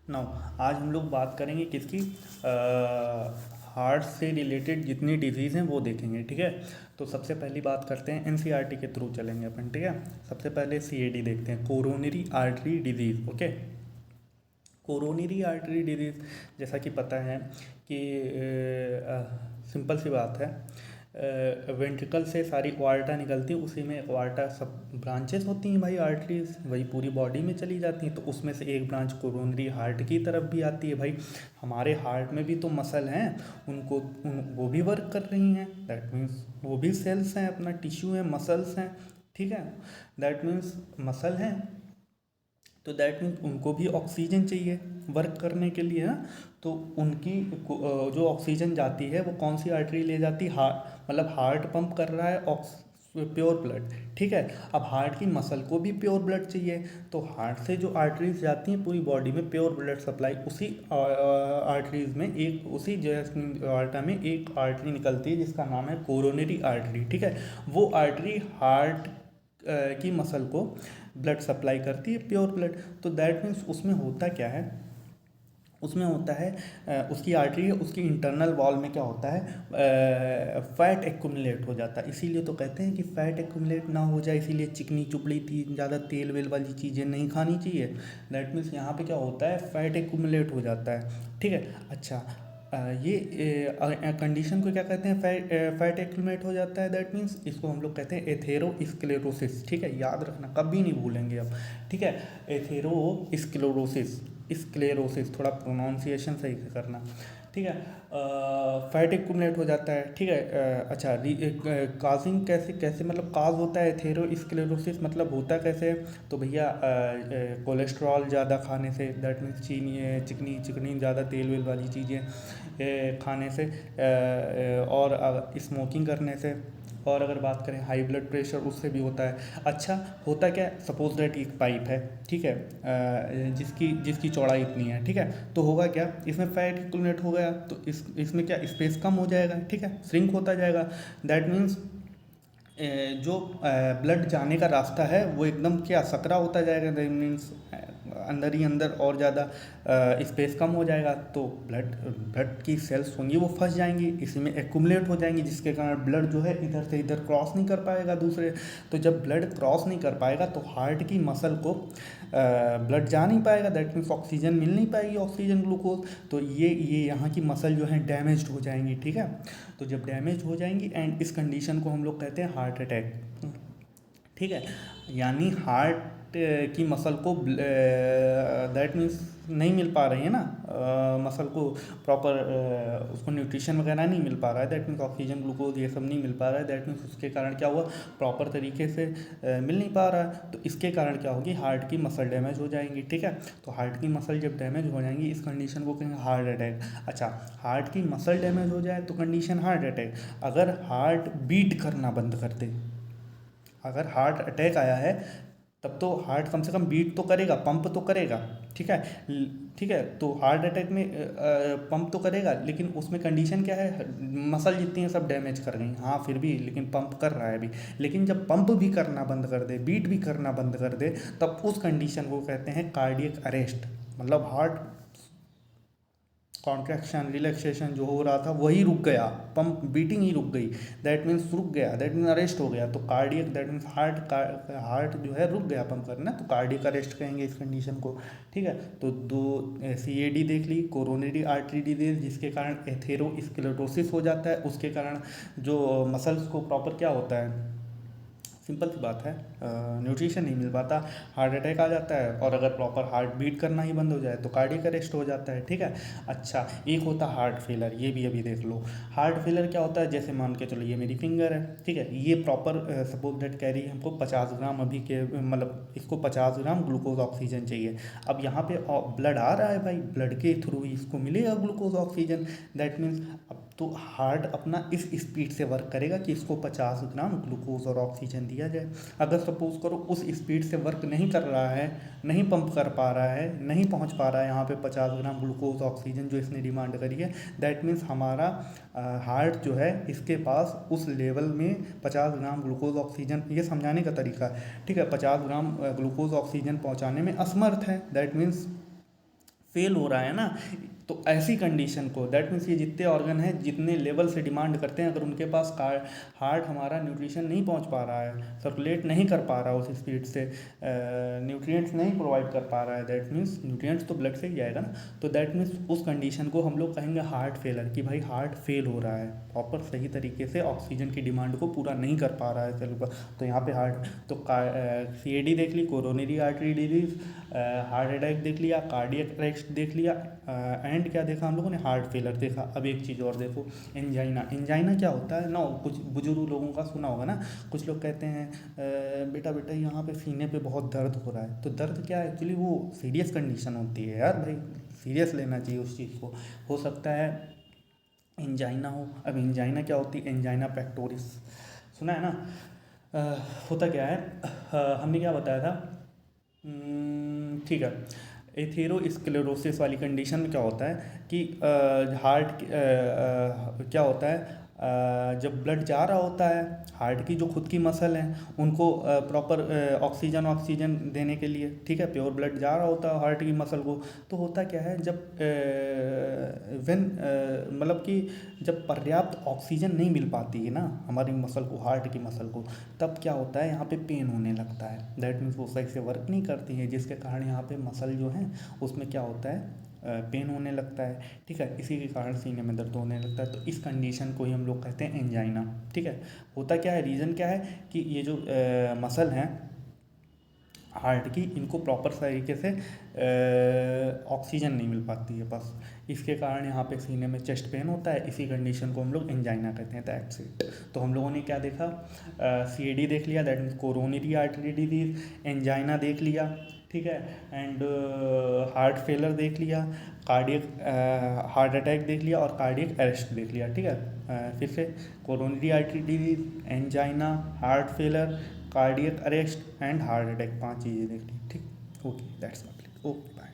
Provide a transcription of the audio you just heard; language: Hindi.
नाउ आज हम लोग बात करेंगे किसकी हार्ट से रिलेटेड जितनी डिजीज़ हैं वो देखेंगे। ठीक है, तो सबसे पहली बात करते हैं एनसीईआरटी के थ्रू चलेंगे अपन। ठीक है, सबसे पहले सीएडी देखते हैं, coronary artery disease. Okay, coronary artery disease जैसा कि पता है कि सिंपल सी बात है, वेंट्रिकल से सारी वार्टा निकलती है, उसी में वार्टा सब ब्रांचेस होती हैं भाई, आर्टरीज वही पूरी बॉडी में चली जाती हैं। तो उसमें से एक ब्रांच कोरोनरी हार्ट की तरफ भी आती है। भाई हमारे हार्ट में भी तो मसल हैं, वो भी वर्क कर रही हैं, दैट मीन्स वो भी सेल्स हैं, अपना टिश्यू है, मसल्स हैं। ठीक है, दैट मीन्स मसल हैं, तो दैट मीन्स उनको भी ऑक्सीजन चाहिए वर्क करने के लिए। हाँ, तो उनकी जो ऑक्सीजन जाती है वो कौन सी आर्टरी ले जाती है, हार्ट, मतलब हार्ट पंप कर रहा है प्योर ब्लड। ठीक है, अब हार्ट की मसल को भी प्योर ब्लड चाहिए, तो हार्ट से जो आर्टरीज जाती हैं पूरी बॉडी में प्योर ब्लड सप्लाई, उसी आर्टरीज में एक, उसी जो आर्टा में एक आर्टरी निकलती है जिसका नाम है कोरोनरी आर्टरी। ठीक है, वो आर्टरी हार्ट की मसल को ब्लड सप्लाई करती है, प्योर ब्लड। तो दैट मीन्स उसमें होता क्या है, उसमें होता है उसकी आर्टरी है, उसकी इंटरनल वॉल में क्या होता है, फैट एक्यूमुलेट हो जाता है। इसीलिए तो कहते हैं कि फैट एक्यूमुलेट ना हो जाए, इसीलिए चिकनी चुपड़ी थी, ज़्यादा तेल वेल वाली चीज़ें नहीं खानी चाहिए। दैट मीन्स यहाँ पे क्या होता है, फैट एक्यूमुलेट हो जाता है। ठीक है, अच्छा, ये कंडीशन को क्या कहते हैं, फैट एक्यूमुलेट हो जाता है, दैट मीन्स इसको हम लोग कहते हैं एथेरोस्क्लेरोसिस। ठीक है, याद रखना, कभी नहीं भूलेंगे अब। ठीक है, एथेरोस्क्लेरोसिस, स्क्लेरोसिस, थोड़ा प्रोनाउंसिएशन सही से करना। ठीक है, फैट एक्यूमुलेट हो जाता है। ठीक है, अच्छा, काजिंग कैसे कैसे मतलब काज होता है एथेरोस्क्लेरोसिस, मतलब होता कैसे है, तो भैया कोलेस्ट्रॉल ज़्यादा खाने से, दैट मीन्स चीनी चिकनी चिकनी ज़्यादा तेल वेल वाली चीज़ें खाने से, और स्मोकिंग करने से, और अगर बात करें हाई ब्लड प्रेशर, उससे भी होता है। अच्छा, होता क्या है, सपोज दैट एक पाइप है, ठीक है, जिसकी जिसकी चौड़ाई इतनी है। ठीक है, तो होगा क्या, इसमें फैट एक्यूमुलेट हो गया, तो इसमें क्या स्पेस कम हो जाएगा। ठीक है, श्रिंक होता जाएगा, दैट मीन्स जो ब्लड जाने का रास्ता है वो एकदम क्या सकरा होता जाएगा, दैट मीन्स अंदर ही अंदर और ज़्यादा स्पेस कम हो जाएगा, तो ब्लड ब्लड की सेल्स होंगी वो फंस जाएंगी, इसी में एक्यूमुलेट हो जाएंगी, जिसके कारण ब्लड जो है इधर से इधर क्रॉस नहीं कर पाएगा दूसरे। तो जब ब्लड क्रॉस नहीं कर पाएगा तो हार्ट की मसल को ब्लड जा नहीं पाएगा, दैट मीन्स ऑक्सीजन मिल नहीं पाएगी, ऑक्सीजन ग्लूकोज, तो ये यहाँ की मसल जो है डैमेज्ड हो जाएंगी। ठीक है, तो जब डैमेज हो जाएंगी, एंड इस कंडीशन को हम लोग कहते हैं हार्ट अटैक। ठीक है, यानी हार्ट की मसल को दैट मीन्स नहीं मिल पा रही है ना, मसल को प्रॉपर उसको न्यूट्रिशन वगैरह नहीं मिल पा रहा है, दैट मीन्स ऑक्सीजन ग्लूकोज ये सब नहीं मिल पा रहा है, दैट मीन्स उसके कारण क्या हुआ, प्रॉपर तरीके से मिल नहीं पा रहा है, तो इसके कारण क्या होगी, हार्ट की मसल डैमेज हो जाएंगी। ठीक है, तो हार्ट की मसल जब डैमेज हो जाएंगी, इस कंडीशन को कहेंगे हार्ट अटैक। अच्छा, हार्ट की मसल डैमेज हो जाए तो कंडीशन हार्ट अटैक। अगर हार्ट बीट करना बंद कर दे, अगर हार्ट अटैक आया है, तब तो हार्ट कम से कम बीट तो करेगा, पंप तो करेगा। ठीक है, ठीक है, तो हार्ट अटैक में पंप तो करेगा, लेकिन उसमें कंडीशन क्या है, मसल जितनी है सब डैमेज कर गई, हाँ फिर भी लेकिन पंप कर रहा है अभी। लेकिन जब पंप भी करना बंद कर दे, बीट भी करना बंद कर दे, तब उस कंडीशन को कहते हैं कार्डियक अरेस्ट, मतलब हार्ट कॉन्ट्रैक्शन रिलैक्सेशन जो हो रहा था वही रुक गया, पंप बीटिंग ही रुक गई, दैट मीन्स रुक गया, दैट मीन्स अरेस्ट हो गया, तो कार्डियक, दैट मीन्स हार्ट जो है रुक गया पंप करना, तो कार्डियक अरेस्ट कहेंगे इस कंडीशन को। ठीक है, तो दो सीएडी देख ली, कोरोनरी आर्टरी डिजीज, जिसके कारण एथेरोस्क्लेरोसिस हो जाता है, उसके कारण जो मसल्स को प्रॉपर क्या होता है, सिंपल सी बात है, न्यूट्रिशन नहीं मिल पाता, हार्ट अटैक आ जाता है, और अगर प्रॉपर हार्ट बीट करना ही बंद हो जाए तो कार्डियक अरेस्ट हो जाता है। ठीक है, अच्छा, एक होता है हार्ट फेलर, ये भी अभी देख लो। हार्ट फेलर क्या होता है, जैसे मान के चलो ये मेरी फिंगर है, ठीक है, ये प्रॉपर सपोज दैट कैरी हमको 50 ग्राम अभी के, मतलब इसको 50 ग्राम ग्लूकोज ऑक्सीजन चाहिए। अब यहाँ पे ब्लड आ रहा है भाई, ब्लड के थ्रू ही इसको मिलेगा ग्लूकोज ऑक्सीजन, दैट मीन्स अब तो हार्ट अपना इस स्पीड से वर्क करेगा कि इसको 50 ग्राम ग्लूकोज और ऑक्सीजन दिया जाए। अगर सपोज करो उस स्पीड से वर्क नहीं कर रहा है, नहीं पंप कर पा रहा है, नहीं पहुंच पा रहा है यहाँ पे 50 ग्राम ग्लूकोज ऑक्सीजन जो इसने डिमांड करी है, दैट मीन्स हमारा हार्ट जो है इसके पास उस लेवल में 50 ग्राम ग्लूकोज ऑक्सीजन, ये समझाने का तरीका है। ठीक है, 50 ग्राम ग्लूकोज ऑक्सीजन पहुँचाने में असमर्थ है, दैट मीन्स फेल हो रहा है ना, तो ऐसी कंडीशन को, दैट मीन्स ये जितने ऑर्गन हैं जितने लेवल से डिमांड करते हैं, अगर उनके पास हार्ट हमारा न्यूट्रिशन नहीं पहुंच पा रहा है, सर्कुलेट नहीं कर पा रहा उस स्पीड से, न्यूट्रिएंट्स नहीं प्रोवाइड कर पा रहा है, दैट मीन्स न्यूट्रिएंट्स तो ब्लड से ही जाएगा ना, तो दैट मीन्स उस कंडीशन को हम लोग कहेंगे हार्ट फेलर, कि भाई हार्ट फेल हो रहा है, प्रॉपर सही तरीके से ऑक्सीजन की डिमांड को पूरा नहीं कर पा रहा है सेल का, तो यहाँ पे हार्ट, तो CAD देख ली, coronary artery disease, heart attack देख लिया, कार्डियक अरेस्ट देख लिया, एंड क्या देखा हम लोगों ने, हार्ट फेलर देखा। अब एक चीज़ और देखो, एंजाइना। एंजाइना क्या होता है ना, कुछ बुजुर्ग लोगों का सुना होगा ना, कुछ लोग कहते हैं बेटा बेटा यहाँ पे सीने पे बहुत दर्द हो रहा है, तो दर्द क्या है, एक्चुअली वो सीरियस कंडीशन होती है यार, भाई सीरियस लेना चाहिए उस चीज़ को। हो सकता है एंजाइना हो। अब एंजाइना क्या होती है, एंजाइना पेक्टोरिस सुना है ना। होता क्या है, हमने क्या बताया था, ठीक है, एथेरोस्क्लेरोसिस वाली कंडीशन में क्या होता है कि हार्ट क्या होता है, जब ब्लड जा रहा होता है, हार्ट की जो खुद की मसल हैं उनको प्रॉपर ऑक्सीजन देने के लिए, ठीक है, प्योर ब्लड जा रहा होता है हार्ट की मसल को, तो होता क्या है जब व्हेन मतलब कि जब पर्याप्त ऑक्सीजन नहीं मिल पाती है ना हमारी मसल को, हार्ट की मसल को, तब क्या होता है यहाँ पे पेन होने लगता है, दैट मीन्स वो सही से वर्क नहीं करती है, जिसके कारण यहाँ पे मसल जो है उसमें क्या होता है, पेन होने लगता है, ठीक है, इसी के कारण सीने में दर्द होने लगता है, तो इस कंडीशन को ही हम लोग कहते हैं एंजाइना, ठीक है। होता क्या है, रीज़न क्या है कि ये जो मसल हैं हार्ट की, इनको प्रॉपर तरीके से ऑक्सीजन नहीं मिल पाती है बस, इसके कारण यहाँ पे सीने में चेस्ट पेन होता है, इसी कंडीशन को हम लोग एंजाइना कहते हैं, दैट्स इट। तो हम लोगों ने क्या देखा, CAD देख लिया, that means coronary artery disease, angina देख लिया, ठीक है, एंड हार्ट फेलर देख लिया, कार्डियक हार्ट अटैक देख लिया, और कार्डियक अरेस्ट देख लिया, ठीक है। फिर से coronary artery disease, angina, heart failure, cardiac arrest and heart attack, 5 चीज़ें देख ली, ठीक। Okay, that's complete, okay bye.